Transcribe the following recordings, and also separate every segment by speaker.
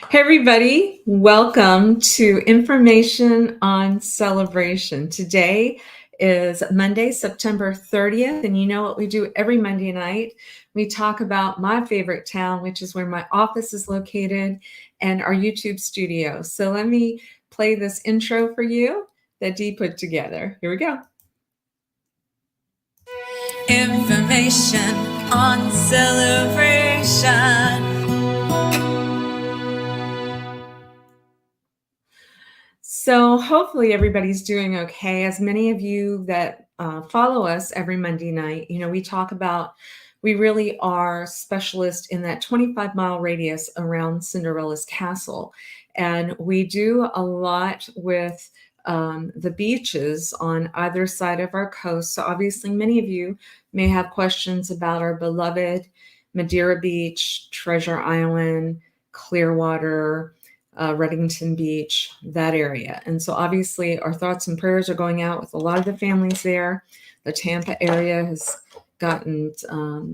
Speaker 1: Hey, everybody, welcome to Information on Celebration. Today is Monday, September 30th, and you know what we do every Monday night? We talk about my favorite town, which is where my office is located, and our YouTube studio. So let me play this intro for you that Dee put together. Here we go. Information on Celebration. So hopefully everybody's doing okay. As many of you that follow us every Monday night, we talk about, we really are specialists in that 25-mile radius around Cinderella's castle. And we do a lot with the beaches on either side of our coast. So obviously many of you may have questions about our beloved Madeira Beach, Treasure Island, Clearwater, Reddington Beach, that area. And so obviously our thoughts and prayers are going out with a lot of the families there. The Tampa area has gotten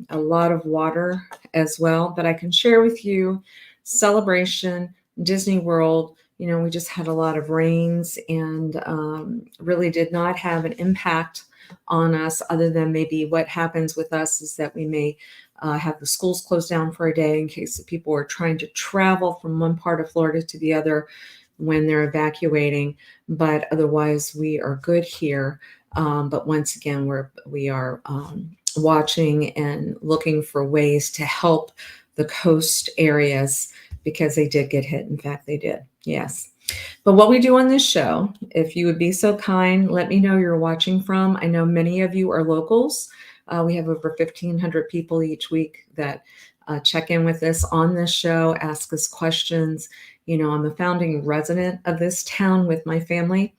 Speaker 1: a lot of water as well. But I can share with you Celebration, Disney World. We just had a lot of rains and really did not have an impact on us other than maybe what happens with us is that we may have the schools closed down for a day in case the people are trying to travel from one part of Florida to the other when they're evacuating. But otherwise, we are good here. But once again, we are watching and looking for ways to help the coast areas because they did get hit. In fact, they did. Yes. But what we do on this show, if you would be so kind, let me know you're watching from. I know many of you are locals. We have over 1,500 people each week that check in with us on this show, ask us questions. I'm a founding resident of this town with my family.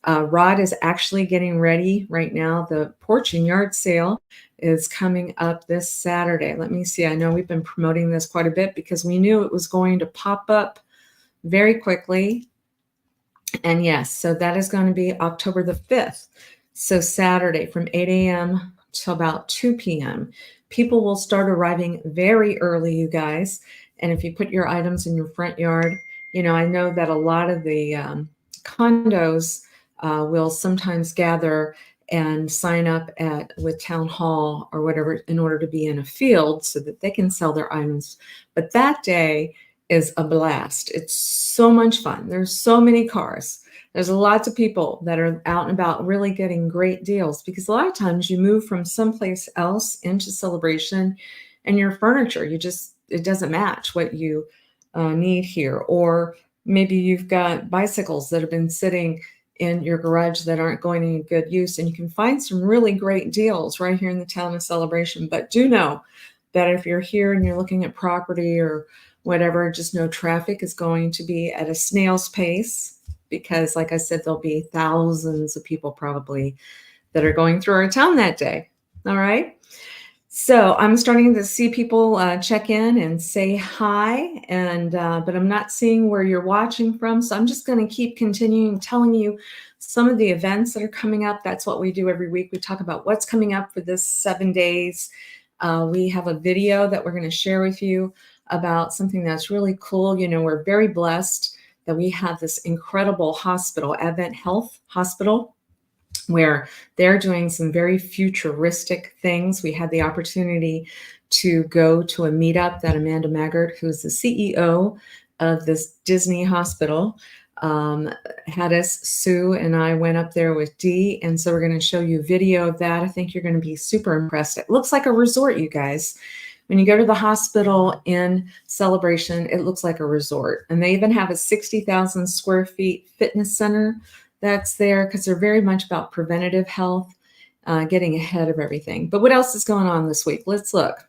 Speaker 1: Rod is actually getting ready right now. The porch and yard sale is coming up this Saturday. Let me see. I know we've been promoting this quite a bit because we knew it was going to pop up very quickly. And yes, so that is going to be October the 5th. So Saturday from 8 a.m. till about 2 p.m. People will start arriving very early, you guys. And if you put your items in your front yard, I know that a lot of the condos will sometimes gather and sign up with town hall or whatever in order to be in a field so that they can sell their items. But that day is a blast. It's so much fun. There's so many cars. There's lots of people that are out and about really getting great deals because a lot of times you move from someplace else into Celebration and your furniture, it doesn't match what you need here. Or maybe you've got bicycles that have been sitting in your garage that aren't going in good use, and you can find some really great deals right here in the town of Celebration. But do know that if you're here and you're looking at property or whatever, just know traffic is going to be at a snail's pace because, like I said, there'll be thousands of people probably that are going through our town that day. All right. So I'm starting to see people check in and say hi, but I'm not seeing where you're watching from. So I'm just going to keep continuing telling you some of the events that are coming up. That's what we do every week. We talk about what's coming up for this 7 days. We have a video that we're going to share with you about something that's really cool. We're very blessed that we have this incredible hospital, Advent Health Hospital, where they're doing some very futuristic things. We had the opportunity to go to a meetup that Amanda Maggart, who's the CEO of this Disney hospital, had us. Sue and I went up there with Dee, and so we're going to show you video of that. I think you're going to be super impressed. It looks like a resort, you guys. When you go to the hospital in Celebration, it looks like a resort. And they even have a 60,000 square feet fitness center that's there because they're very much about preventative health, getting ahead of everything. But what else is going on this week? Let's look.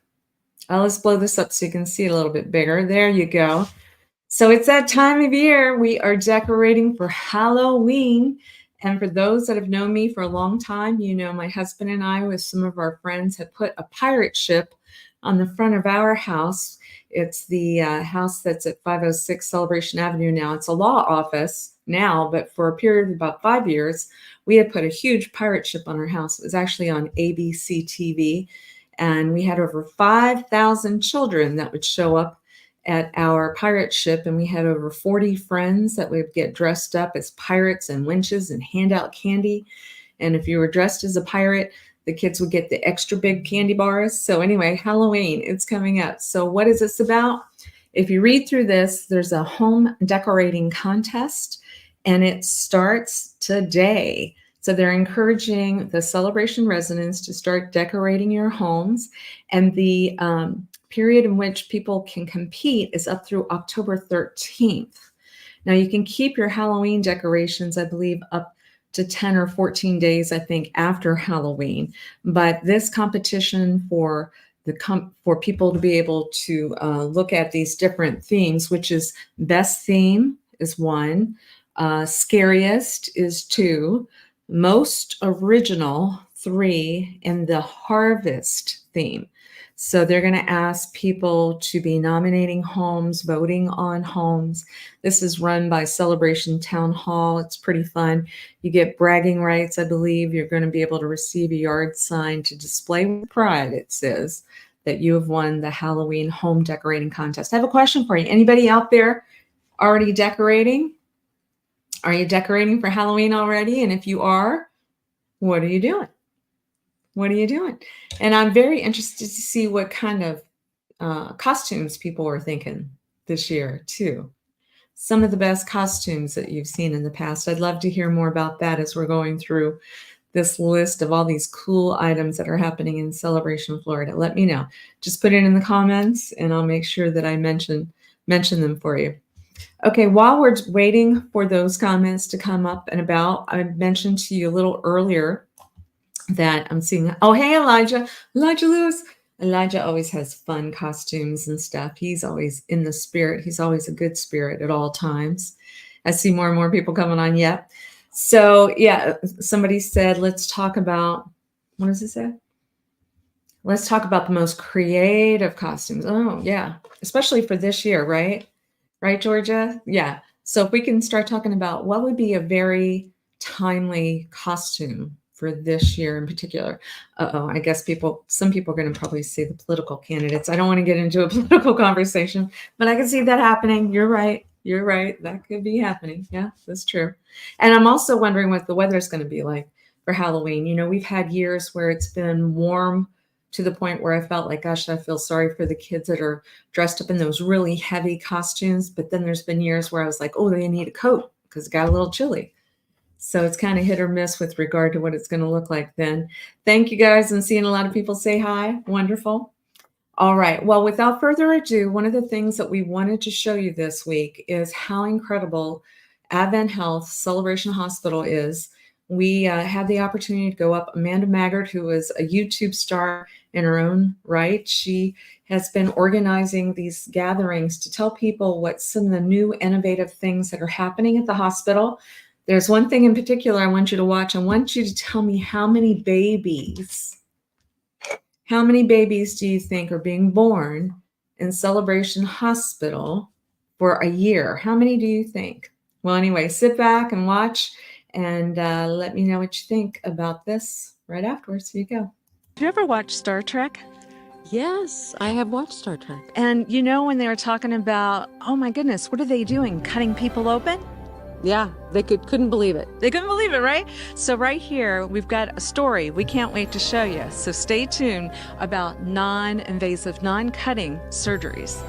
Speaker 1: Let's blow this up so you can see it a little bit bigger. There you go. So it's that time of year. We are decorating for Halloween. And for those that have known me for a long time, my husband and I with some of our friends had put a pirate ship on the front of our house. It's the house that's at 506 Celebration Avenue now. It's a law office now, but for a period of about 5 years, we had put a huge pirate ship on our house. It was actually on ABC TV, and we had over 5,000 children that would show up at our pirate ship, and we had over 40 friends that would get dressed up as pirates and winches and hand out candy. And if you were dressed as a pirate, the kids would get the extra big candy bars. So anyway, Halloween, it's coming up. So what is this about? If you read through this, there's a home decorating contest, and it starts today. So they're encouraging the Celebration residents to start decorating your homes, and the period in which people can compete is up through October 13th. Now you can keep your Halloween decorations, I believe, up to 10 or 14 days, I think, after Halloween. But this competition for people to be able to look at these different themes, which is best theme is 1, scariest is 2, most original 3, and the harvest theme. So they're going to ask people to be nominating homes, voting on homes. This is run by Celebration Town Hall. It's pretty fun. You get bragging rights, I believe. You're going to be able to receive a yard sign to display with pride, it says, that you have won the Halloween home decorating contest. I have a question for you. Anybody out there already decorating? Are you decorating for Halloween already? And if you are, what are you doing? What are you doing? And I'm very interested to see what kind of costumes people are thinking this year, too. Some of the best costumes that you've seen in the past. I'd love to hear more about that as we're going through this list of all these cool items that are happening in Celebration, Florida. Let me know. Just put it in the comments, and I'll make sure that I mention them for you. Okay, while we're waiting for those comments to come up and about, I mentioned to you a little earlier that I'm seeing, oh, hey, Elijah Lewis. Elijah always has fun costumes and stuff. He's always in the spirit. He's always a good spirit at all times. I see more and more people coming on. Yep. So yeah, somebody said, let's talk about, what does it say? Let's talk about the most creative costumes. Oh yeah, especially for this year, right? Right, Georgia? Yeah. So if we can start talking about what would be a very timely costume for this year in particular. I guess some people are going to probably say the political candidates. I don't want to get into a political conversation, but I can see that happening. You're right. You're right. That could be happening. Yeah, that's true. And I'm also wondering what the weather is going to be like for Halloween. You know, we've had years where it's been warm to the point where I felt like, gosh, I feel sorry for the kids that are dressed up in those really heavy costumes. But then there's been years where I was like, oh, they need a coat because it got a little chilly. So it's kind of hit or miss with regard to what it's going to look like then. Thank you guys. I'm seeing a lot of people say hi. Wonderful. All right. Well, without further ado, one of the things that we wanted to show you this week is how incredible Advent Health Celebration Hospital is. We had the opportunity to go up. Amanda Maggart, who is a YouTube star in her own right, she has been organizing these gatherings to tell people what some of the new innovative things that are happening at the hospital. There's one thing in particular I want you to watch. I want you to tell me how many babies do you think are being born in Celebration Hospital for a year? How many do you think? Well, anyway, sit back and watch and let me know what you think about this right afterwards. Here you go. Have you ever watched Star Trek?
Speaker 2: Yes, I have watched Star Trek.
Speaker 1: And you know when they were talking about, oh my goodness, what are they doing? Cutting people open?
Speaker 2: Yeah, they couldn't believe it.
Speaker 1: They couldn't believe it, right? So right here, we've got a story we can't wait to show you. So stay tuned about non-invasive, non-cutting surgeries.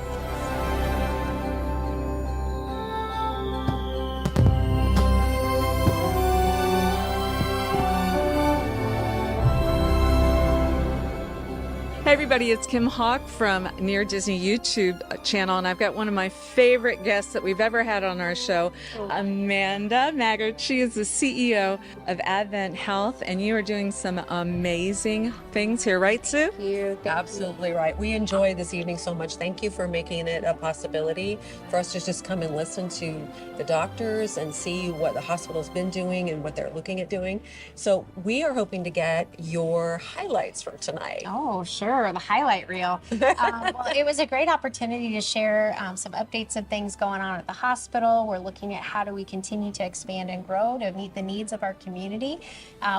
Speaker 1: Hey everybody, it's Kim Hawk from Near Disney YouTube channel, and I've got one of my favorite guests that we've ever had on our show, Amanda Maggart. She is the CEO of Advent Health, and you are doing some amazing things here, right, Sue?
Speaker 2: You're absolutely right. We enjoy this evening so much. Thank you for making it a possibility for us to just come and listen to the doctors and see what the hospital's been doing and what they're looking at doing. So we are hoping to get your highlights from tonight.
Speaker 3: Oh, sure. or the highlight reel. Well, it was a great opportunity to share some updates of things going on at the hospital. We're looking at how do we continue to expand and grow to meet the needs of our community.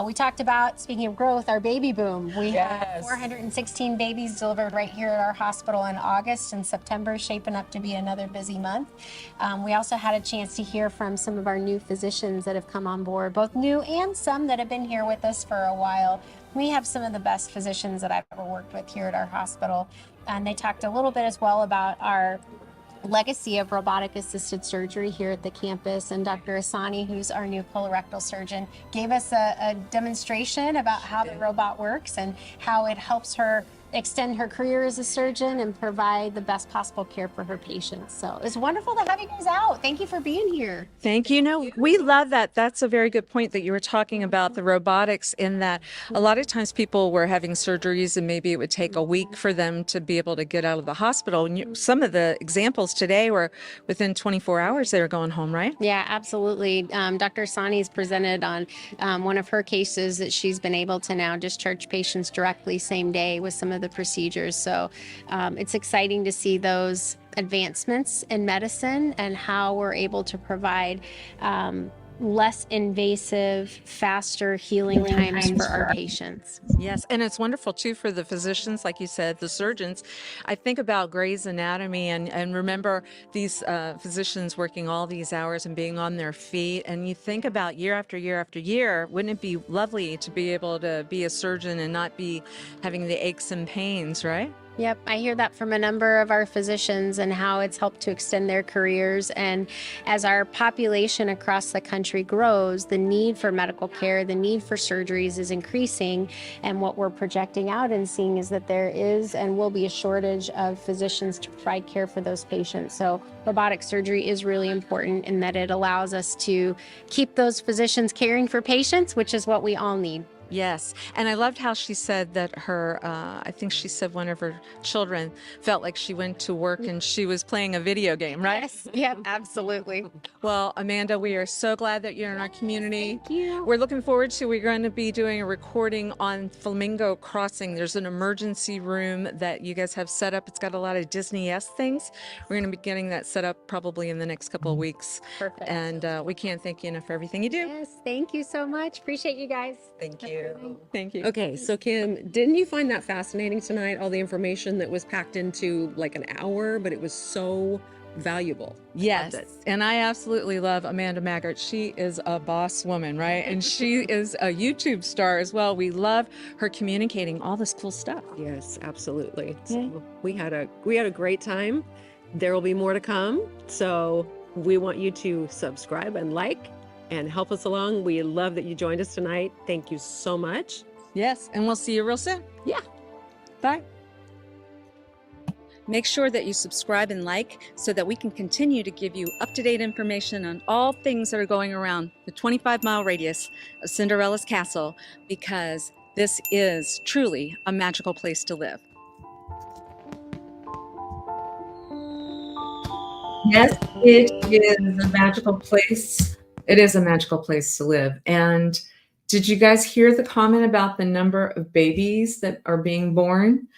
Speaker 3: We talked about, speaking of growth, our baby boom. We had 416 babies delivered right here at our hospital in August, and September is shaping up to be another busy month. We also had a chance to hear from some of our new physicians that have come on board, both new and some that have been here with us for a while. We have some of the best physicians that I've ever worked with here at our hospital, and they talked a little bit as well about our legacy of robotic assisted surgery here at the campus. And Dr. Asani, who's our new colorectal surgeon, gave us a demonstration about how the robot works and how it helps her extend her career as a surgeon and provide the best possible care for her patients. So it's wonderful to have you guys out. Thank you for being here.
Speaker 1: Thank you. No, we love that. That's a very good point that you were talking about the robotics, in that a lot of times people were having surgeries and maybe it would take a week for them to be able to get out of the hospital. And some of the examples today were within 24 hours they were going home, right?
Speaker 3: Yeah, absolutely. Dr. Sani's presented on one of her cases that she's been able to now discharge patients directly same day with some of the procedures. So it's exciting to see those advancements in medicine and how we're able to provide less invasive, faster healing times for our patients.
Speaker 1: Yes, and it's wonderful too for the physicians, like you said, the surgeons. I think about Grey's Anatomy and remember these physicians working all these hours and being on their feet. And you think about year after year after year, wouldn't it be lovely to be able to be a surgeon and not be having the aches and pains, right?
Speaker 3: Yep, I hear that from a number of our physicians and how it's helped to extend their careers. And as our population across the country grows, the need for medical care, the need for surgeries is increasing. And what we're projecting out and seeing is that there is and will be a shortage of physicians to provide care for those patients. So robotic surgery is really important in that it allows us to keep those physicians caring for patients, which is what we all need.
Speaker 1: Yes. And I loved how she said that her, I think she said one of her children felt like she went to work and she was playing a video game, right?
Speaker 3: Yes, yep, absolutely.
Speaker 1: Well, Amanda, we are so glad that you're in our community.
Speaker 3: Thank you.
Speaker 1: We're looking forward to, we're going to be doing a recording on Flamingo Crossing. There's an emergency room that you guys have set up. It's got a lot of Disney-esque things. We're going to be getting that set up probably in the next couple of weeks.
Speaker 3: Perfect.
Speaker 1: And we can't thank you enough for everything you do.
Speaker 3: Yes, thank you so much. Appreciate you guys.
Speaker 2: Thank you.
Speaker 1: Thank you.
Speaker 2: Okay, so Kim, didn't you find that fascinating tonight? All the information that was packed into like an hour, but it was so valuable.
Speaker 1: Yes.
Speaker 2: Loved it.
Speaker 1: And I absolutely love Amanda Maggart. She is a boss woman, right? And she is a YouTube star as well. We love her communicating all this cool stuff.
Speaker 2: Yes, absolutely. So we had a great time. There will be more to come. So we want you to subscribe and like and help us along. We love that you joined us tonight. Thank you so much.
Speaker 1: Yes. And we'll see you real soon.
Speaker 2: Yeah.
Speaker 1: Bye.
Speaker 4: Make sure that you subscribe and like so that we can continue to give you up-to-date information on all things that are going around the 25-mile radius of Cinderella's Castle, because this is truly a magical place to live.
Speaker 1: Yes, it is a magical place. It is a magical place to live. And did you guys hear the comment about the number of babies that are being born?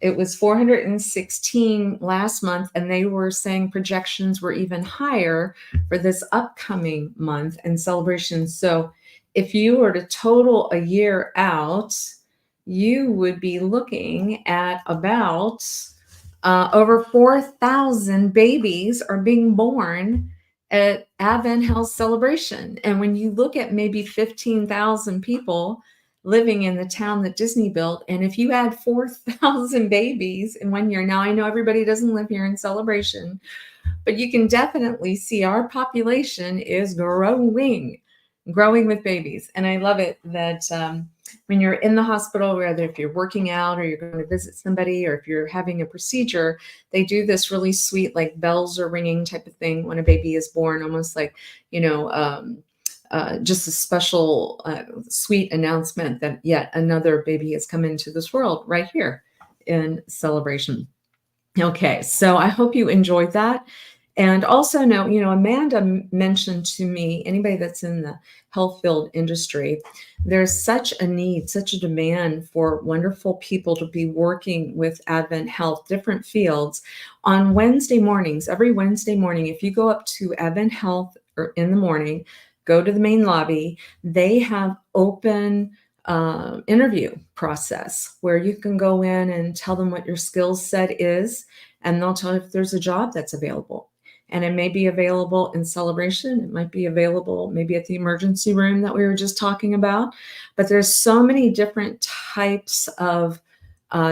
Speaker 1: It was 416 last month, and they were saying projections were even higher for this upcoming month and celebrations. So if you were to total a year out, you would be looking at about over 4,000 babies are being born at Advent Health Celebration. And when you look at maybe 15,000 people living in the town that Disney built, and if you add 4,000 babies in 1 year, now I know everybody doesn't live here in Celebration, but you can definitely see our population is growing with babies. And I love it that when you're in the hospital, whether if you're working out or you're going to visit somebody or if you're having a procedure, they do this really sweet, like bells are ringing type of thing when a baby is born, almost like, just a special sweet announcement that yet another baby has come into this world right here in Celebration. Okay, so I hope you enjoyed that. And also know, Amanda mentioned to me, anybody that's in the health field industry, there's such a need, such a demand for wonderful people to be working with Advent Health, different fields. On Wednesday mornings, every Wednesday morning, if you go up to Advent Health or in the morning, go to the main lobby, they have open interview process where you can go in and tell them what your skill set is, and they'll tell you if there's a job that's available. And it may be available in Celebration. It might be available maybe at the emergency room that we were just talking about. But there's so many different types of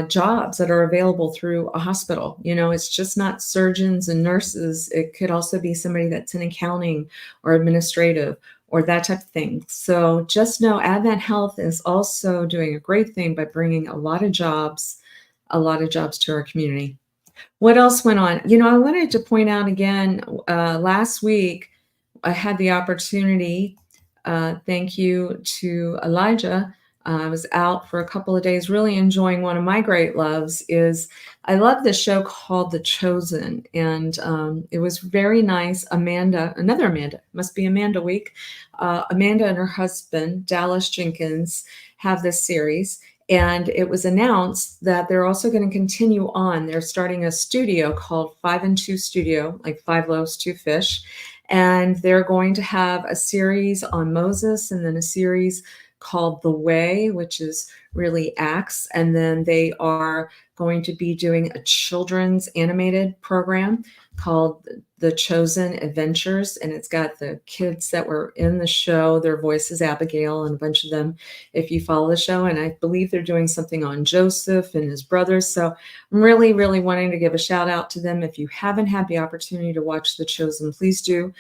Speaker 1: jobs that are available through a hospital. It's just not surgeons and nurses. It could also be somebody that's in accounting or administrative or that type of thing. So just know Advent Health is also doing a great thing by bringing a lot of jobs to our community. What else went on? I wanted to point out again, last week, I had the opportunity, thank you to Elijah. I was out for a couple of days, really enjoying one of my great loves is I love the show called The Chosen. And it was very nice. Another Amanda, must be Amanda week. Amanda and her husband, Dallas Jenkins, have this series. And it was announced that they're also going to continue on. They're starting a studio called 5 and 2 Studio, like 5 loaves, 2 fish. And they're going to have a series on Moses and then a series called The Way, which is really Acts. And then they are going to be doing a children's animated program called The Chosen Adventures. And it's got the kids that were in the show, their voices, Abigail and a bunch of them, if you follow the show. And I believe they're doing something on Joseph and his brothers. So I'm really, really wanting to give a shout out to them. If you haven't had the opportunity to watch The Chosen, please do.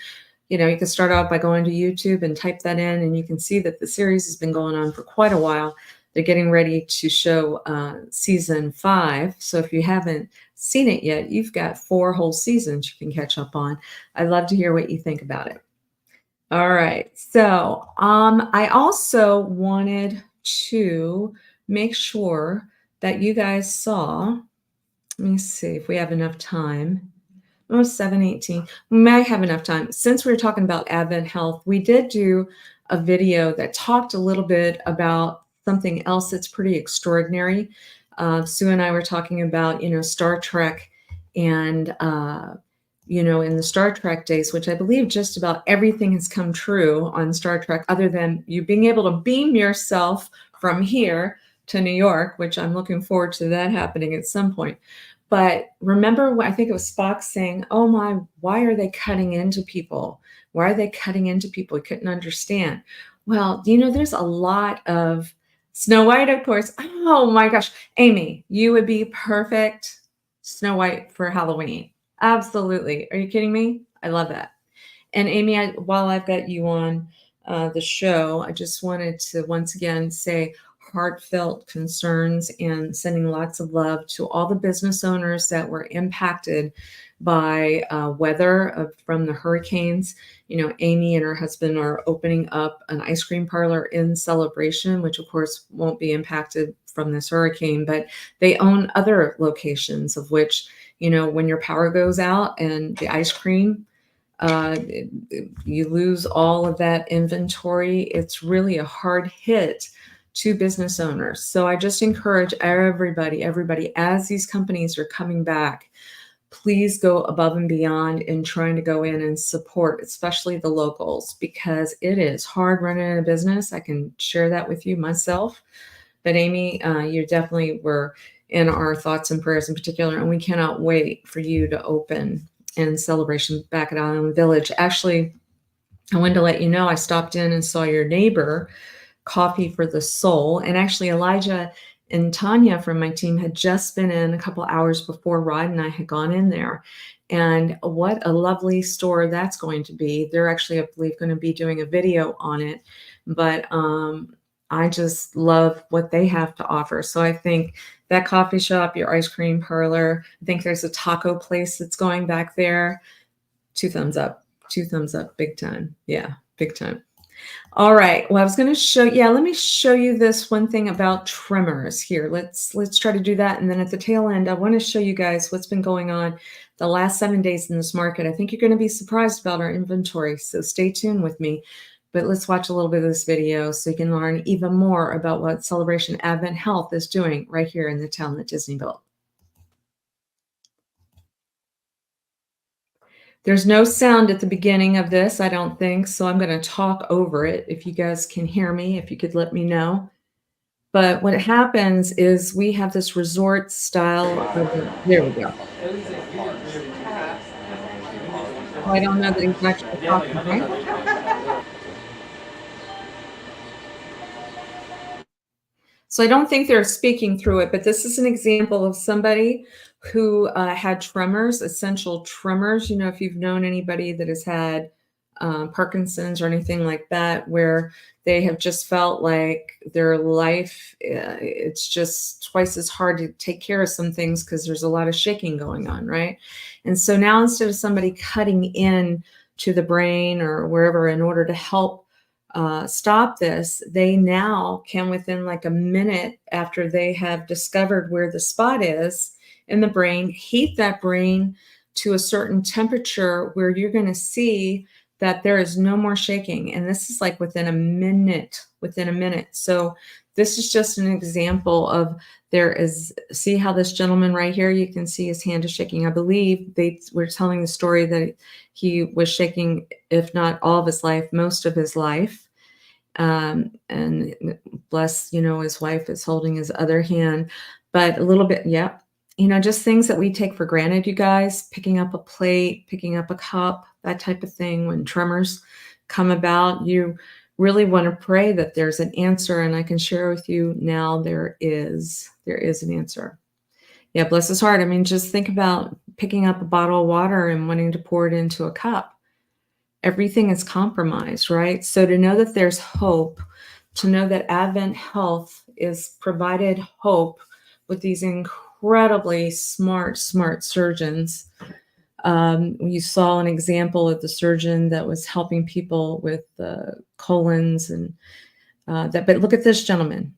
Speaker 1: You can start out by going to YouTube and type that in, and you can see that the series has been going on for quite a while. They're getting ready to show season 5. So if you haven't seen it yet, you've got 4 whole seasons you can catch up on. I'd love to hear what you think about it. All right. So I also wanted to make sure that you guys saw, let me see if we have enough time. 7:18. We might have enough time. Since we were talking about Advent Health, we did do a video that talked a little bit about something else that's pretty extraordinary. Sue and I were talking about, Star Trek and, in the Star Trek days, which I believe just about everything has come true on Star Trek, other than you being able to beam yourself from here to New York, which I'm looking forward to that happening at some point. But remember, I think it was Spock saying, oh my, why are they cutting into people? Why are they cutting into people? He couldn't understand. Well, there's a lot of Snow White, of course. Oh my gosh. Amy, you would be perfect Snow White for Halloween. Absolutely. Are you kidding me? I love that. And Amy, while I've got you on the show, I just wanted to once again say heartfelt concerns and sending lots of love to all the business owners that were impacted by weather from the hurricanes. Amy and her husband are opening up an ice cream parlor in Celebration, which of course won't be impacted from this hurricane, but they own other locations of which, when your power goes out and the ice cream, you lose all of that inventory. It's really a hard hit to business owners. So I just encourage everybody, as these companies are coming back, please go above and beyond in trying to go in and support, especially the locals, because it is hard running a business. I can share that with you myself. But Amy, you definitely were in our thoughts and prayers in particular, and we cannot wait for you to open in Celebration back at Island Village. Actually, I wanted to let you know I stopped in and saw your neighbor, Coffee for the Soul. And actually, Elijah and Tanya from my team had just been in a couple hours before Rod and I had gone in there. And what a lovely store that's going to be. They're actually, I believe, going to be doing a video on it. But I just love what they have to offer. So I think that coffee shop, your ice cream parlor, I think there's a taco place that's going back there. 2 thumbs up, big time. Yeah, big time. All right. Well, I was going to show, yeah, let me show you this one thing about tremors here. Let's try to do that. And then at the tail end, I want to show you guys what's been going on the last 7 days in this market. I think you're going to be surprised about our inventory. So stay tuned with me. But let's watch a little bit of this video so you can learn even more about what Celebration Advent Health is doing right here in the town that Disney built. There's no sound at the beginning of this, I don't think, so I'm going to talk over it. If you guys can hear me, if you could let me know. But what happens is we have this resort style of there we go. Oh, I don't know that he's actually talking, right? So I don't think they're speaking through it, but this is an example of somebody who had tremors, essential tremors. You know, if you've known anybody that has had Parkinson's or anything like that, where they have just felt like their life, it's just twice as hard to take care of some things because there's a lot of shaking going on, right? And so now instead of somebody cutting in to the brain or wherever in order to help stop this, they now can, within like a minute after they have discovered where the spot is in the brain, heat that brain to a certain temperature where you're going to see that there is no more shaking. And this is like within a minute. So this is just an example of there is, see how this gentleman right here, you can see his hand is shaking. I believe they were telling the story that he was shaking, if not all of his life, most of his life. And bless, you know, his wife is holding his other hand, but a little bit, yeah. You know, just things that we take for granted, you guys, picking up a plate, picking up a cup, that type of thing. When tremors come about, you really want to pray that there's an answer. And I can share with you now, there is an answer. Yeah, bless his heart. I mean, just think about picking up a bottle of water and wanting to pour it into a cup. Everything is compromised, right? So to know that there's hope, to know that Advent Health is provided hope with these incredibly smart surgeons. You saw an example of the surgeon that was helping people with colons and that. But look at this gentleman.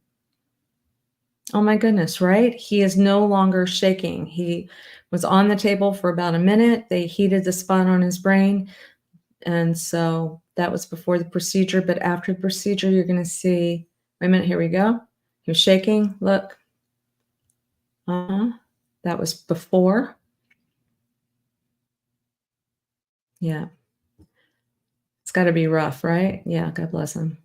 Speaker 1: Oh my goodness, right? He is no longer shaking. He was on the table for about a minute. They heated the spot on his brain. And so that was before the procedure. But after the procedure, you're going to see, wait a minute, here we go. He was shaking. Look. That was before. Yeah. It's got to be rough, right? Yeah, God bless him.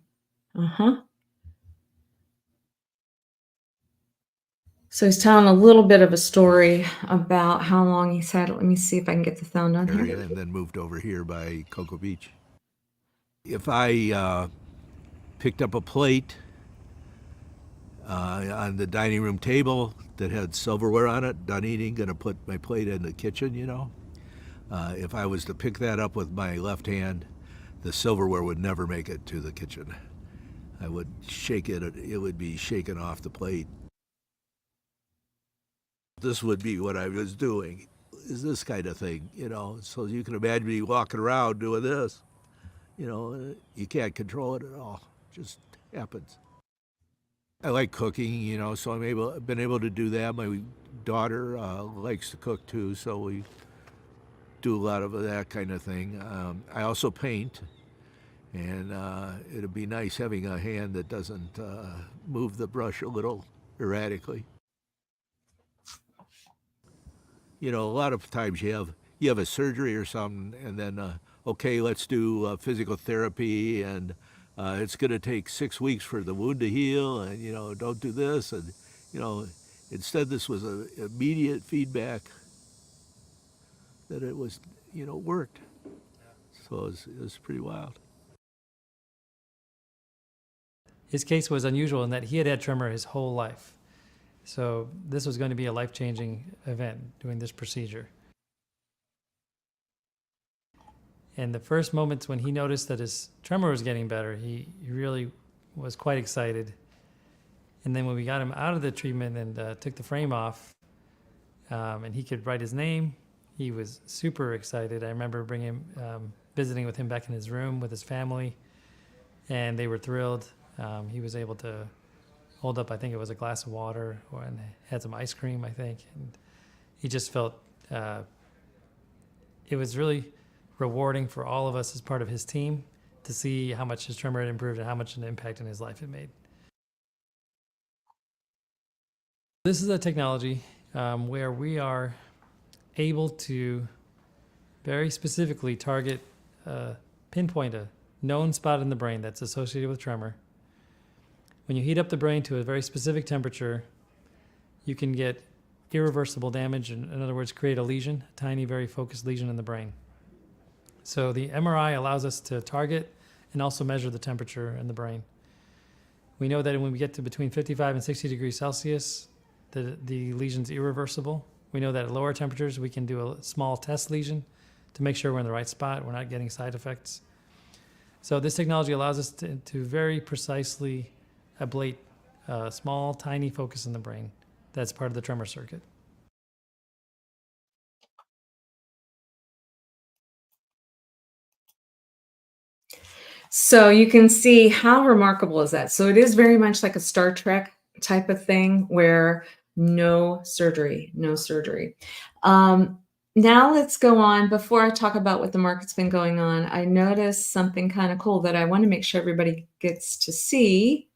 Speaker 1: So he's telling a little bit of a story about how long he's had. Let me see if I can get the sound on here.
Speaker 5: And then moved over here by Cocoa Beach. If I picked up a plate on the dining room table that had silverware on it, done eating, gonna put my plate in the kitchen, you know. If I was to pick that up with my left hand, the silverware would never make it to the kitchen. I would shake it, it would be shaken off the plate. This would be what I was doing, is this kind of thing, you know. So you can imagine me walking around doing this. You know, you can't control it at all. It just happens. I like cooking, you know, so I've been able to do that. My daughter likes to cook too, so we do a lot of that kind of thing. I also paint, and it'd be nice having a hand that doesn't move the brush a little erratically. You know, a lot of times you have a surgery or something, and then okay, let's do physical therapy, and it's going to take 6 weeks for the wound to heal, and you know, don't do this, and you know, instead this was an immediate feedback that it was, you know, worked. So it was pretty wild.
Speaker 6: His case was unusual in that he had tremor his whole life. So this was going to be a life-changing event, doing this procedure. And the first moments when he noticed that his tremor was getting better, he really was quite excited. And then when we got him out of the treatment and took the frame off, and he could write his name, he was super excited. I remember visiting with him back in his room with his family. and they were thrilled. He was able to hold up, I think it was a glass of water, and had some ice cream, I think. And he just felt it was really rewarding for all of us as part of his team to see how much his tremor had improved and how much an impact in his life it made. This is a technology where we are able to very specifically target, pinpoint a known spot in the brain that's associated with tremor. When you heat up the brain to a very specific temperature, you can get irreversible damage, in other words, create a lesion, a tiny, very focused lesion in the brain. So the MRI allows us to target and also measure the temperature in the brain. We know that when we get to between 55 and 60 degrees Celsius, the lesion's irreversible. We know that at lower temperatures, we can do a small test lesion to make sure we're in the right spot, we're not getting side effects. So this technology allows us to very precisely ablate a small, tiny focus in the brain that's part of the tremor circuit.
Speaker 1: So you can see how remarkable is that. So it is very much like a Star Trek type of thing where no surgery, no surgery. Now let's go on. Before I talk about what the market's been going on, I noticed something kind of cool that I want to make sure everybody gets to see,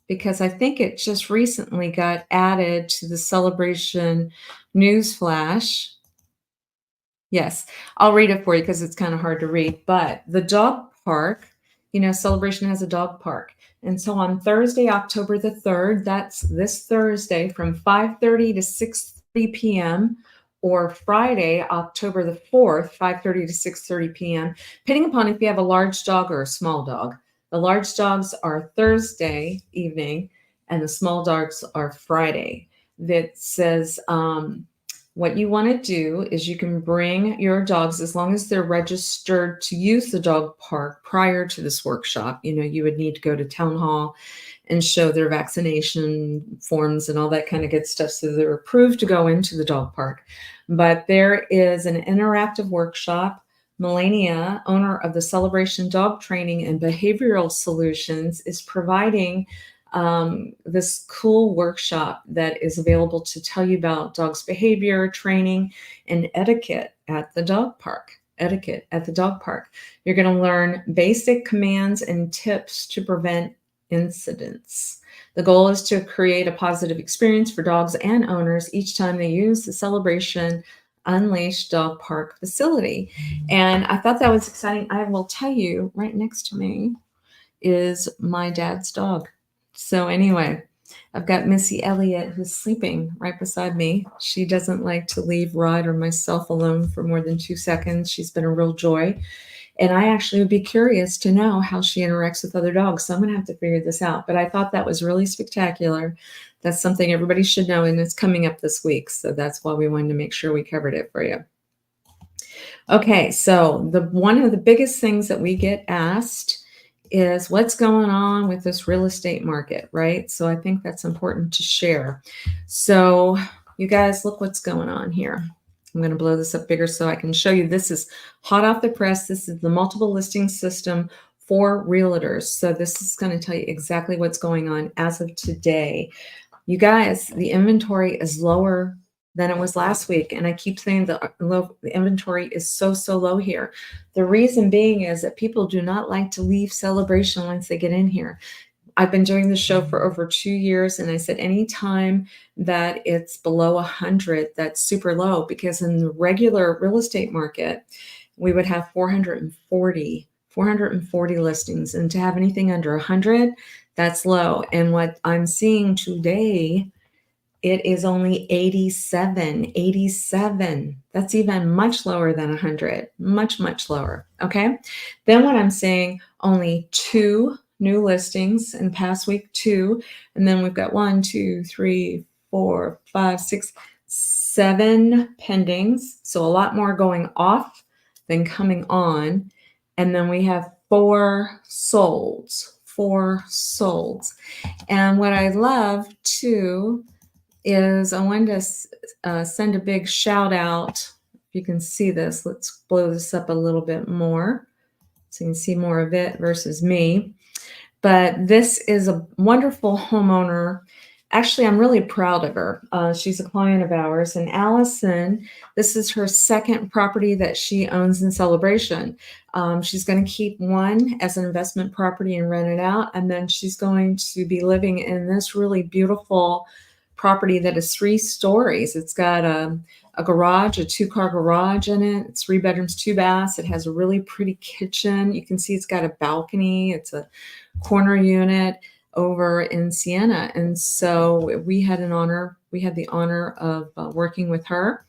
Speaker 1: because I think it just recently got added to the Celebration news flash. Yes, I'll read it for you because it's kind of hard to read. But the dog park, Celebration has a dog park. And so on Thursday, October the 3rd, that's this Thursday from 5:30 to 6:30 p.m., or Friday, October the 4th, 5:30 to 6:30 p.m., depending upon if you have a large dog or a small dog. The large dogs are Thursday evening, and the small dogs are Friday. That says what you want to do is you can bring your dogs as long as they're registered to use the dog park prior to this workshop. You would need to go to town hall and show their vaccination forms and all that kind of good stuff, so they're approved to go into the dog park. But there is an interactive workshop. Melania, owner of the Celebration Dog Training and Behavioral Solutions, is providing this cool workshop that is available to tell you about dogs' behavior, training, and etiquette at the dog park. Etiquette at the dog park. You're going to learn basic commands and tips to prevent incidents. The goal is to create a positive experience for dogs and owners each time they use the Celebration Unleashed Dog Park facility. And I thought that was exciting. I will tell you, right next to me is my dad's dog. So anyway, I've got Missy Elliott, who's sleeping right beside me. She doesn't like to leave Rod or myself alone for more than 2 seconds. She's been a real joy. And I actually would be curious to know how she interacts with other dogs. So I'm going to have to figure this out. But I thought that was really spectacular. That's something everybody should know, and it's coming up this week. So that's why we wanted to make sure we covered it for you. Okay, so one of the biggest things that we get asked is what's going on with this real estate market, right? So I think that's important to share. So you guys, look what's going on here. I'm going to blow this up bigger so I can show you. This is hot off the press. This is the multiple listing system for realtors. So this is going to tell you exactly what's going on as of today. You guys, the inventory is lower than it was last week. And I keep saying the inventory is so low here. The reason being is that people do not like to leave Celebration once they get in here. I've been doing the show for over 2 years, and I said anytime that it's below 100, that's super low, because in the regular real estate market, we would have 440 listings, and to have anything under 100, that's low. And what I'm seeing today, it is only 87. That's even much lower than 100, much lower. Okay. Then what I'm saying, only 2 new listings in the past week, 2. And then we've got 1, 2, 3, 4, 5, 6, 7 pendings. So a lot more going off than coming on. And then we have 4 solds. And what I love too is I wanted to send a big shout out. If you can see this, let's blow this up a little bit more so you can see more of it versus me. But this is a wonderful homeowner. Actually, I'm really proud of her. She's a client of ours, and Allison, this is her second property that she owns in Celebration. She's going to keep one as an investment property and rent it out, and then she's going to be living in this really beautiful property that is 3 stories. It's got a garage, a 2-car garage in it. It's 3 bedrooms, 2 baths. It has a really pretty kitchen. You can see it's got a balcony. It's a corner unit over in Siena. And so we had the honor of working with her.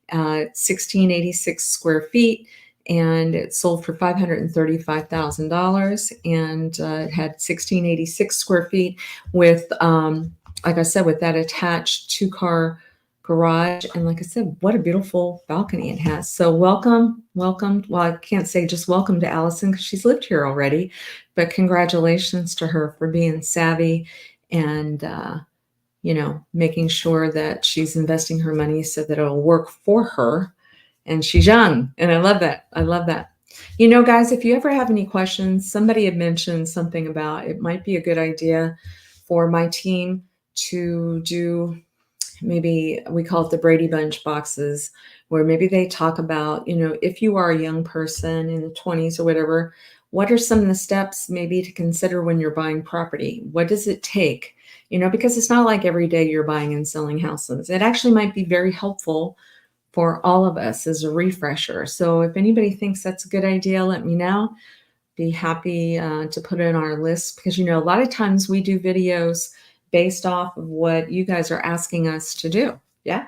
Speaker 1: 1686 square feet, and it sold for $535,000. And it had 1686 square feet with, like I said, with that attached 2-car garage. And like I said, what a beautiful balcony it has. So welcome. Well, I can't say just welcome to Allison because she's lived here already, but congratulations to her for being savvy and, making sure that she's investing her money so that it'll work for her. And she's young. And I love that. I love that. Guys, if you ever have any questions, somebody had mentioned something about it might be a good idea for my team to do, maybe we call it the Brady Bunch boxes, where maybe they talk about, if you are a young person in the 20s or whatever, what are some of the steps maybe to consider when you're buying property? What does it take? Because it's not like every day you're buying and selling houses. It actually might be very helpful for all of us as a refresher. So if anybody thinks that's a good idea, let me know. Be happy to put it on our list, because, a lot of times we do videos based off of what you guys are asking us to do. Yeah.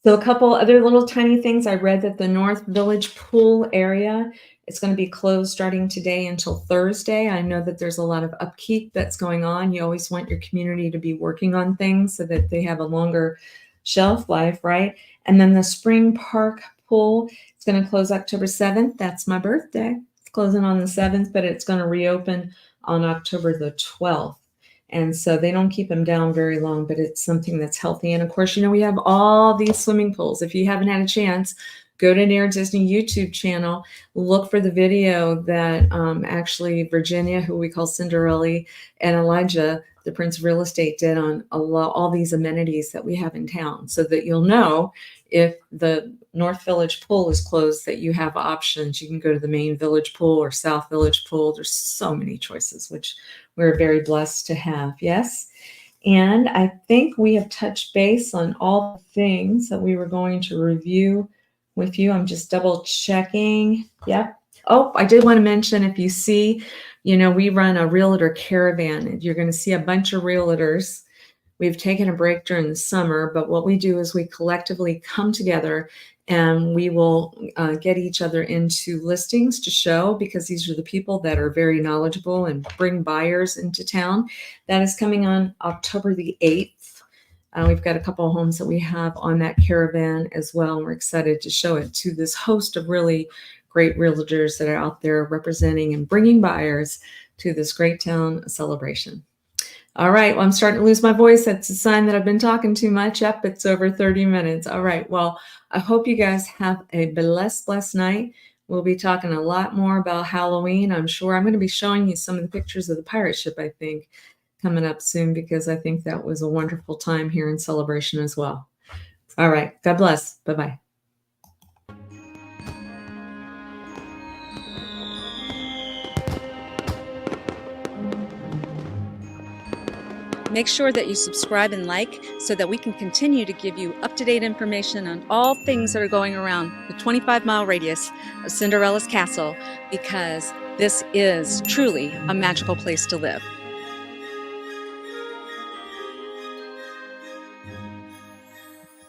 Speaker 1: So a couple other little tiny things. I read that the North Village pool area is going to be closed starting today until Thursday. I know that there's a lot of upkeep that's going on. You always want your community to be working on things so that they have a longer shelf life, right? And then the Spring Park pool, it's going to close October 7th. That's my birthday. It's closing on the 7th, but it's going to reopen on October the 12th. And so they don't keep them down very long, but it's something that's healthy. And of course, we have all these swimming pools. If you haven't had a chance, go to Near Disney YouTube channel, look for the video that actually Virginia, who we call Cinderella, and Elijah, the Prince of Real Estate, did on all these amenities that we have in town, so that you'll know if the North Village pool is closed, that you have options. You can go to the main Village pool or South Village pool. There's so many choices, which we're very blessed to have. Yes. And I think we have touched base on all the things that we were going to review with you. I'm just double checking. Yep. Oh, I did want to mention, if you see, we run a realtor caravan. You're going to see a bunch of realtors. We've taken a break during the summer, but what we do is we collectively come together and we will get each other into listings to show, because these are the people that are very knowledgeable and bring buyers into town. That is coming on October the 8th. We've got a couple of homes that we have on that caravan as well. And we're excited to show it to this host of really great realtors that are out there representing and bringing buyers to this great town Celebration. All right. Well, I'm starting to lose my voice. That's a sign that I've been talking too much. Yep, it's over 30 minutes. All right. Well, I hope you guys have a blessed night. We'll be talking a lot more about Halloween. I'm sure I'm going to be showing you some of the pictures of the pirate ship, I think, coming up soon, because I think that was a wonderful time here in Celebration as well. All right. God bless. Bye-bye.
Speaker 4: Make sure that you subscribe and like so that we can continue to give you up-to-date information on all things that are going around the 25-mile radius of Cinderella's Castle, because this is truly a magical place to live.